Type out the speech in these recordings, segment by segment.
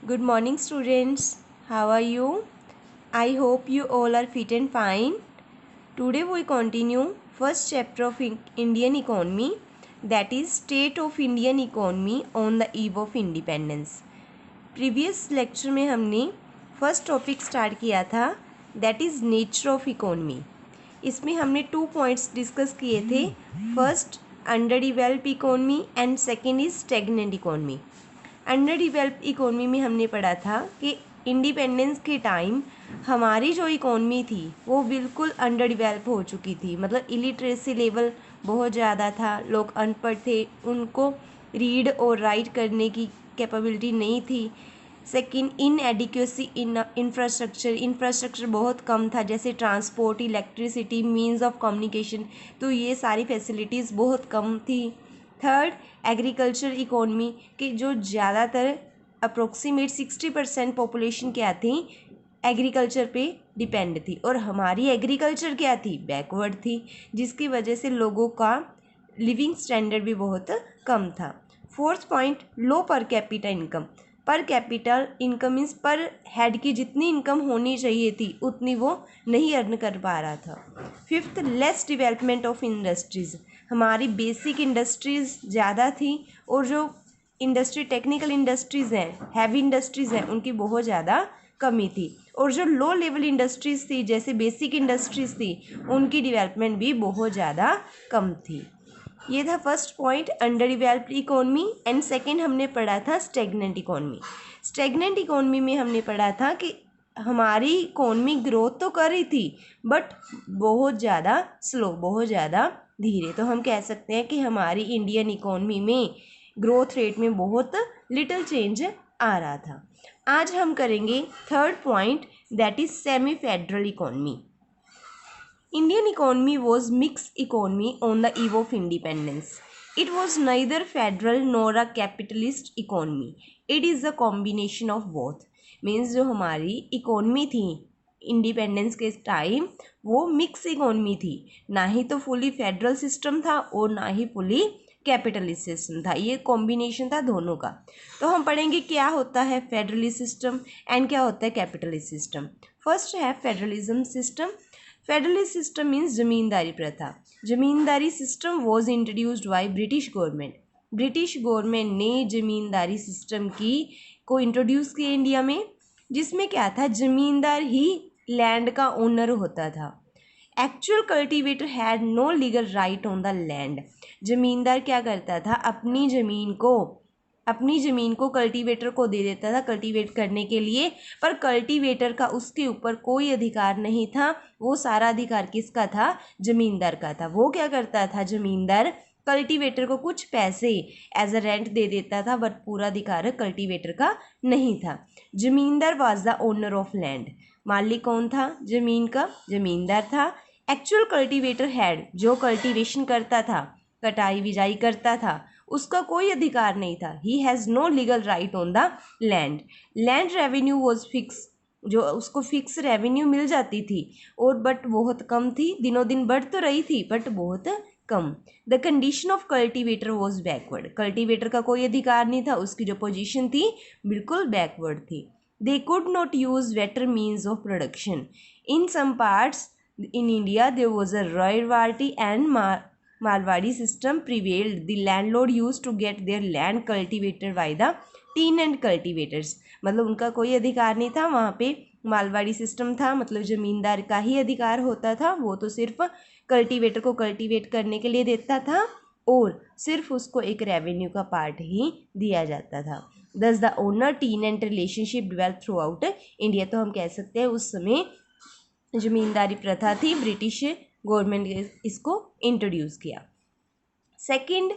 Good morning, students. How are you? I hope you all are fit and fine. Today we continue first chapter of Indian economy, that is state of Indian economy on the eve of independence. Previous lecture में हमने first topic start किया था, that is nature of economy. इसमें हमने 2 points discuss किए थे. First, under develop economy and second is stagnant economy. Under develop economy में हमने पढ़ा था कि इंडिपेंडेंस के टाइम हमारी जो इकोनमी थी वो बिल्कुल अंडर डिवेल्प हो चुकी थी. मतलब इलिटरेसी लेवल बहुत ज़्यादा था, लोग अनपढ़ थे, उनको रीड और राइट करने की कैपेबिलिटी नहीं थी. सेकेंड, इनएडिक्वेसी इन इंफ्रास्ट्रक्चर बहुत कम था, जैसे transport, electricity, means of communication, तो ये सारी फैसिलिटीज़ बहुत कम थी. थर्ड, एग्रीकल्चर इकोनमी के जो ज़्यादातर अप्रोक्सीमेट 60% पॉपुलेशन क्या थी, एग्रीकल्चर पे डिपेंड थी, और हमारी एग्रीकल्चर क्या थी, बैकवर्ड थी, जिसकी वजह से लोगों का लिविंग स्टैंडर्ड भी बहुत कम था. फोर्थ पॉइंट, लो पर कैपिटा इनकम. पर कैपिटल इनकम मीन्स पर हेड की जितनी इनकम होनी चाहिए थी उतनी वो नहीं अर्न कर पा रहा था. Fifth, less development of industries. हमारी बेसिक इंडस्ट्रीज़ ज़्यादा थी और जो इंडस्ट्री टेक्निकल इंडस्ट्रीज़ हैं, हैवी इंडस्ट्रीज़ हैं, उनकी बहुत ज़्यादा कमी थी. और जो लो लेवल इंडस्ट्रीज़ थी, जैसे बेसिक इंडस्ट्रीज़ थी, उनकी डेवलपमेंट भी बहुत ज़्यादा कम थी. ये था first point, under developed economy. And second हमने पढ़ा था स्टेगनेंट इकोनमी. स्टेगनेंट इकोनमी में हमने पढ़ा था कि हमारी इकोनमी ग्रोथ तो कर रही थी बट बहुत ज़्यादा स्लो, बहुत ज़्यादा धीरे. तो हम कह सकते हैं कि हमारी इंडियन इकोनमी में ग्रोथ रेट में बहुत लिटिल चेंज आ रहा था. आज हम करेंगे third point, that is semi federal economy. Indian economy was mixed economy on the eve of independence. It was neither federal nor a capitalist economy. It is a combination of both. Means जो हमारी economy थी independence के time वो mix economy थी, ना ही तो fully federal system था और ना ही फुली कैपिटलिस्ट सिस्टम था. ये कॉम्बिनेशन था दोनों का. तो हम पढ़ेंगे क्या होता है फेडरलिस्ट सिस्टम एंड क्या होता है कैपिटलिस्ट सिस्टम. फर्स्ट है federalism system. Federalist system means zamindari प्रथा. Zamindari system was introduced by British government. British government ने जमींदारी सिस्टम को इंट्रोड्यूस किया इंडिया में, जिसमें क्या था, जमींदार ही लैंड का ओनर होता था. Actual cultivator had no legal right on the land. जमींदार क्या करता था, अपनी ज़मीन को कल्टीवेटर को दे देता था कल्टीवेट करने के लिए, पर कल्टीवेटर का उसके ऊपर कोई अधिकार नहीं था. वो सारा अधिकार किसका था, ज़मींदार का था. वो क्या करता था, ज़मींदार कल्टीवेटर को कुछ पैसे एज अ रेंट दे देता था, बट पूरा अधिकार कल्टीवेटर का नहीं था. ज़मींदार was the owner of land. मालिक कौन था ज़मीन का, ज़मींदार था. एक्चुअल कल्टीवेटर हैड, जो कल्टीवेशन करता था, कटाई बिजाई करता था, उसका कोई अधिकार नहीं था. He has no legal right on the land. Land revenue was fix, जो उसको फिक्स रेवेन्यू मिल जाती थी और बट बहुत कम थी, दिनों दिन बढ़ तो रही थी बट बहुत कम. The condition of cultivator was backward. Cultivator का कोई अधिकार नहीं था, उसकी जो पोजीशन थी बिल्कुल बैकवर्ड थी. They could not use better means of production. In some parts in India there was a royalty and Marwadi system prevailed. The landlord used to get their land cultivated by the tenant cultivators. मतलब उनका कोई अधिकार नहीं था वहाँ पे, Malwadi system था, मतलब ज़मींदार का ही अधिकार होता था. वो तो सिर्फ कल्टीवेटर को कल्टीवेट करने के लिए देता था और सिर्फ उसको एक रेवेन्यू का पार्ट ही दिया जाता था. Thus the owner tenant relationship developed throughout India. तो हम कह सकते हैं उस समय जमींदारी प्रथा थी, ब्रिटिश गवर्नमेंट ने इसको इंट्रोड्यूस किया. सेकंड,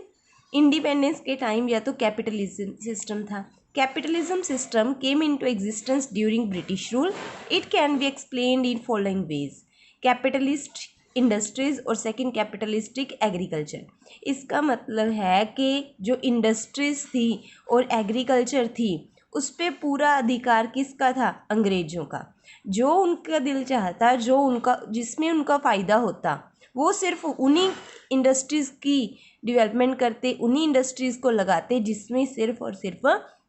इंडिपेंडेंस के टाइम या तो कैपिटलिज्म सिस्टम था. Capitalism system came into existence during British rule. It can be explained in following veg. Capitalist industries और सेकंड कैपिटलिस्टिक एग्रीकल्चर. इसका मतलब है कि जो इंडस्ट्रीज़ थी और एग्रीकल्चर थी उस पर पूरा अधिकार किसका था, अंग्रेज़ों का. जो उनका दिल चाहता, जो उनका जिसमें उनका फ़ायदा होता, वो सिर्फ उन्हीं इंडस्ट्रीज़ की डेवलपमेंट करते, उन्हीं इंडस्ट्रीज़ को लगाते जिसमें सिर्फ और सिर्फ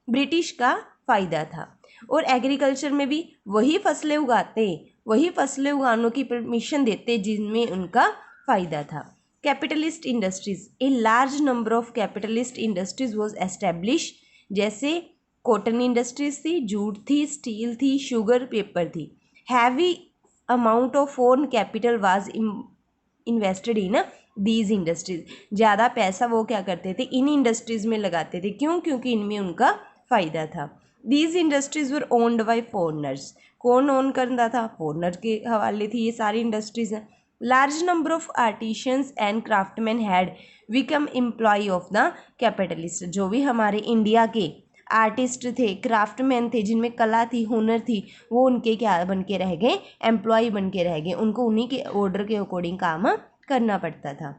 ब्रिटिश का फ़ायदा था। और एग्रीकल्चर में भी वही फसलें उगाते, वही फसलें उगाने की परमिशन देते जिनमें उनका फ़ायदा था। Capitalist industries, a large number of capitalist industries was establish, जैसे कॉटन इंडस्ट्रीज थी, जूट थी, स्टील थी, शुगर, पेपर थी। Heavy amount of foreign capital was invested in these industries, ज़्यादा पैसा वो क्या करते थे, इन इंडस्ट्रीज़ में लगाते थे। क्यों? क्योंकि इनमें उनका फ़ायदा था। These industries were owned by foreigners, कौन ओन करता था? फॉरनर के हवाले थी ये सारी इंडस्ट्रीज़ हैं। Large number of artisans and craftsman had become employ of the capitalist, जो भी हमारे इंडिया के आर्टिस्ट थे, क्राफ्टमैन थे, जिनमें कला थी, हुनर थी, वो उनके क्या बन के रह गए? एम्प्लॉय बन के रह गए। उनको उन्हीं के ऑर्डर के अकॉर्डिंग काम करना पड़ता था।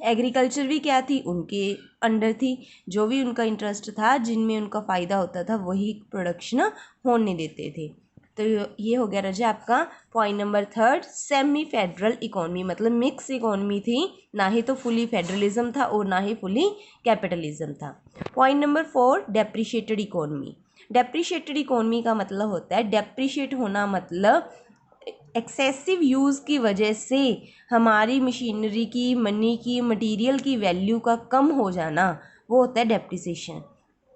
एग्रीकल्चर भी क्या थी? उनके अंडर थी। जो भी उनका इंटरेस्ट था, जिनमें उनका फ़ायदा होता था, वही प्रोडक्शन होने देते थे। तो ये हो गया रजा आपका point number 3, semi federal economy, मतलब मिक्स इकोनॉमी थी, ना ही तो फुली फेडरलिज्म था और ना ही फुली कैपिटलिज्म था। Point number 4, depreciated economy. Depreciated economy का मतलब होता है, डेप्रिशिएट होना मतलब एक्सेसिव यूज़ की वजह से हमारी मशीनरी की, मनी की, मटेरियल की वैल्यू का कम हो जाना, वो होता है डेप्रिसिएशन।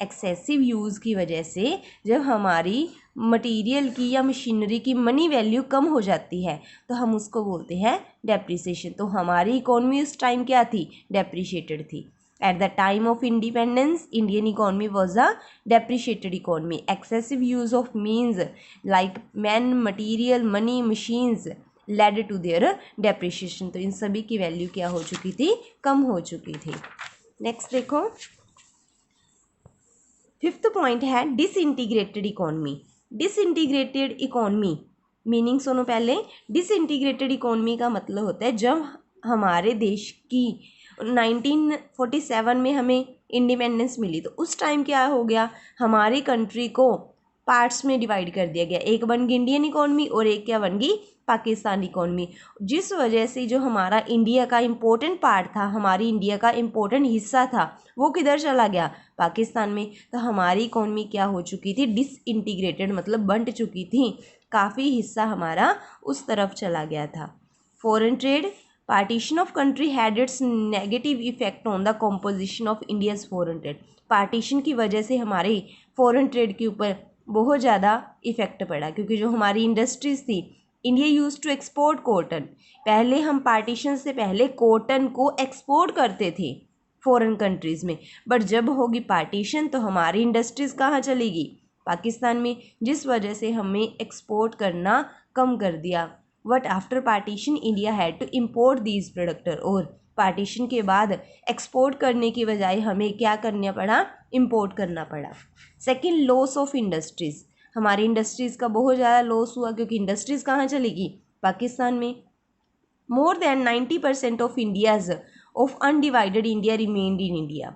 एक्सेसिव यूज़ की वजह से जब हमारी मटेरियल की या मशीनरी की मनी वैल्यू कम हो जाती है तो हम उसको बोलते हैं डेप्रिसिएशन। तो हमारी इकोनॉमी उस टाइम क्या थी? डेप्रिशिएटेड थी। At the time of independence, Indian economy was a depreciated economy. Excessive use of means like men, material, money, machines led to their depreciation. तो इन सभी की वैल्यू क्या हो चुकी थी? कम हो चुकी थी। नेक्स्ट देखो, 5th पॉइंट है disintegrated economy. Disintegrated economy meaning सुनो पहले। डिसइंटीग्रेटेड इकोनॉमी का मतलब होता है जब हमारे देश की 1947 में हमें इंडिपेंडेंस मिली तो उस टाइम क्या हो गया, हमारी कंट्री को पार्ट्स में डिवाइड कर दिया गया। एक बन गई इंडियन इकोनॉमी और एक क्या बन गई? पाकिस्तान इकोनॉमी। जिस वजह से जो हमारा इंडिया का इम्पोर्टेंट पार्ट था, हमारी इंडिया का इम्पोर्टेंट हिस्सा था, वो किधर चला गया? पाकिस्तान में। तो हमारी इकोनॉमी क्या हो चुकी थी? डिसइंटीग्रेटेड, मतलब बंट चुकी थी। काफ़ी हिस्सा हमारा उस तरफ चला गया था। Foreign trade, partition of country had it's negative effect on the composition of India's foreign trade. Partition की वजह से हमारे फॉरेन ट्रेड के ऊपर बहुत ज़्यादा इफेक्ट पड़ा, क्योंकि जो हमारी इंडस्ट्रीज़ थी, India use to export cotton. पहले हम पार्टीशन से पहले कॉटन को एक्सपोर्ट करते थे फॉरेन कंट्रीज़ में, बट जब होगी पार्टीशन तो हमारी इंडस्ट्रीज़ कहाँ चलेगी? पाकिस्तान में, जिस वजह से हमें एक्सपोर्ट करना कम कर दिया। But after partition India had to import these product, और पार्टीशन के बाद एक्सपोर्ट करने की बजाय हमें क्या करना पड़ा? इम्पोर्ट करना पड़ा। Second, loss of industries. हमारी इंडस्ट्रीज़ का बहुत ज़्यादा लॉस हुआ, क्योंकि इंडस्ट्रीज़ कहाँ चलेगी? पाकिस्तान में। More than 90% of India's of undivided India remained in India.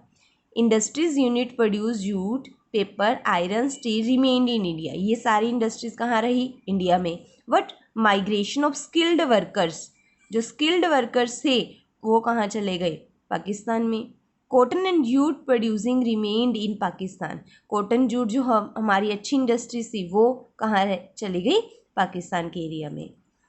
Industries unit produce jute, paper, iron, steel remained in India. ये सारी इंडस्ट्रीज कहाँ रही? इंडिया में। But migration of skilled workers, जो स्किल्ड वर्कर्स थे वो कहाँ चले गए? पाकिस्तान में। Cotton and jute producing remained in Pakistan. Cotton jute जो हमारी अच्छी इंडस्ट्रीज थी वो कहाँ चली गई? पाकिस्तान के एरिया में।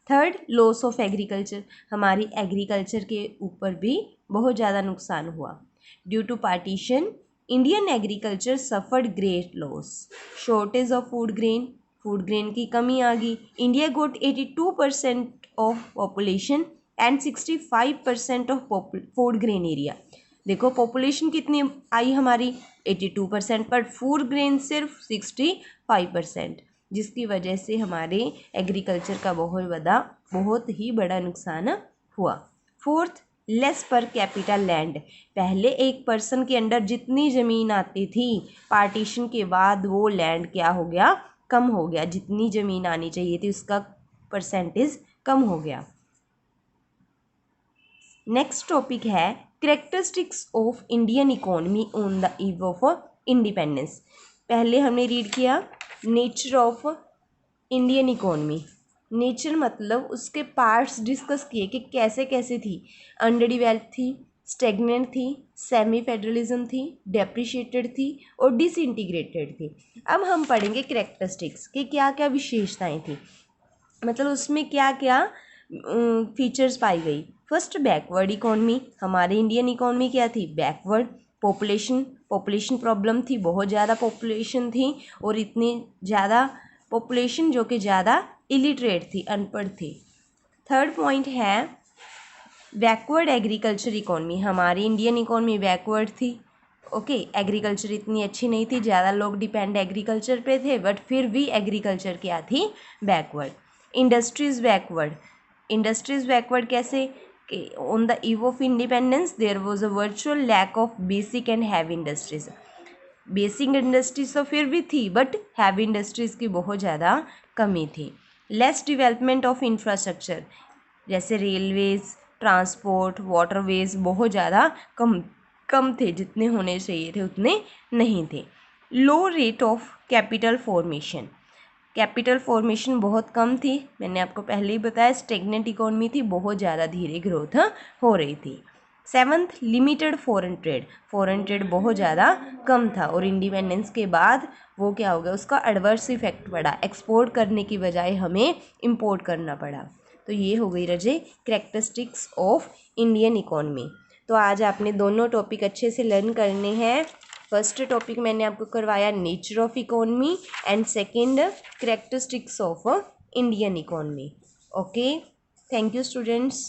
Third, loss of agriculture. हमारी एग्रीकल्चर के ऊपर भी बहुत ज़्यादा नुकसान हुआ। Due to partition Indian agriculture suffered great loss. Shortage of food grain की कमी आ गई। India got 82% of population and 65% of food grain area. देखो पॉपुलेशन कितनी आई हमारी? 82%, पर फूड ग्रेन सिर्फ 65%, जिसकी वजह से हमारे एग्रीकल्चर का बहुत ही बड़ा नुकसान हुआ। फोर्थ, लेस पर कैपिटल लैंड। पहले एक पर्सन के अंडर जितनी ज़मीन आती थी, पार्टीशन के बाद वो लैंड क्या हो गया? कम हो गया। जितनी ज़मीन आनी चाहिए थी उसका परसेंटेज कम हो गया। नेक्स्ट टॉपिक है characteristics of Indian economy on the eve of independence. पहले हमने रीड किया nature of Indian economy. Nature मतलब उसके पार्ट्स डिस्कस किए कि कैसे कैसे थी। अंडर डेवलप थी, स्टेगनेंट थी, सेमी फेडरलिज्म थी, डेप्रिशिएटेड थी और डिसइंटीग्रेटेड थी। अब हम पढ़ेंगे कैरेक्टरिस्टिक्स कि क्या क्या विशेषताएं थी, मतलब उसमें क्या क्या फीचर्स पाई गई। First, backward economy. हमारे इंडियन इकोनॉमी क्या थी? बैकवर्ड। पॉपुलेशन प्रॉब्लम थी, बहुत ज़्यादा पॉपुलेशन थी और इतनी ज़्यादा पॉपुलेशन जो कि ज़्यादा इलिटरेट थी, अनपढ़ थी। थर्ड पॉइंट है बैकवर्ड एग्रीकल्चर इकोनॉमी। हमारी इंडियन इकोनॉमी बैकवर्ड थी। ओके, एग्रीकल्चर इतनी अच्छी नहीं थी, ज़्यादा लोग डिपेंड एग्रीकल्चर पे थे, बट फिर भी एग्रीकल्चर क्या थी? Backward. Industries backward. Industries backward कैसे कि on the eve of independence there was a virtual lack of basic and heavy industries. Basic industries तो फिर भी थी, बट हैवी इंडस्ट्रीज की बहुत ज़्यादा कमी थी। लेस डेवलपमेंट ऑफ इंफ्रास्ट्रक्चर, जैसे रेलवेज, ट्रांसपोर्ट, वाटरवेज बहुत ज़्यादा कम थे, जितने होने चाहिए थे उतने नहीं थे। Low rate of capital formation. Capital formation बहुत कम थी, मैंने आपको पहले ही बताया। स्टेगनेंट इकोनॉमी थी, बहुत ज़्यादा धीरे ग्रोथ हो रही थी। Seventh, limited foreign trade. Foreign trade बहुत ज़्यादा कम था और इंडिपेंडेंस के बाद वो क्या हो गया, उसका एडवर्स इफेक्ट पड़ा, एक्सपोर्ट करने की बजाय हमें इंपोर्ट करना पड़ा। तो ये हो गई रजे कैरेक्टरिस्टिक्स ऑफ इंडियन इकोनॉमी। तो आज आपने दोनों टॉपिक अच्छे से लर्न करने हैं। फर्स्ट टॉपिक मैंने आपको करवाया nature of economy and second characteristics of Indian economy. Okay, thank you students.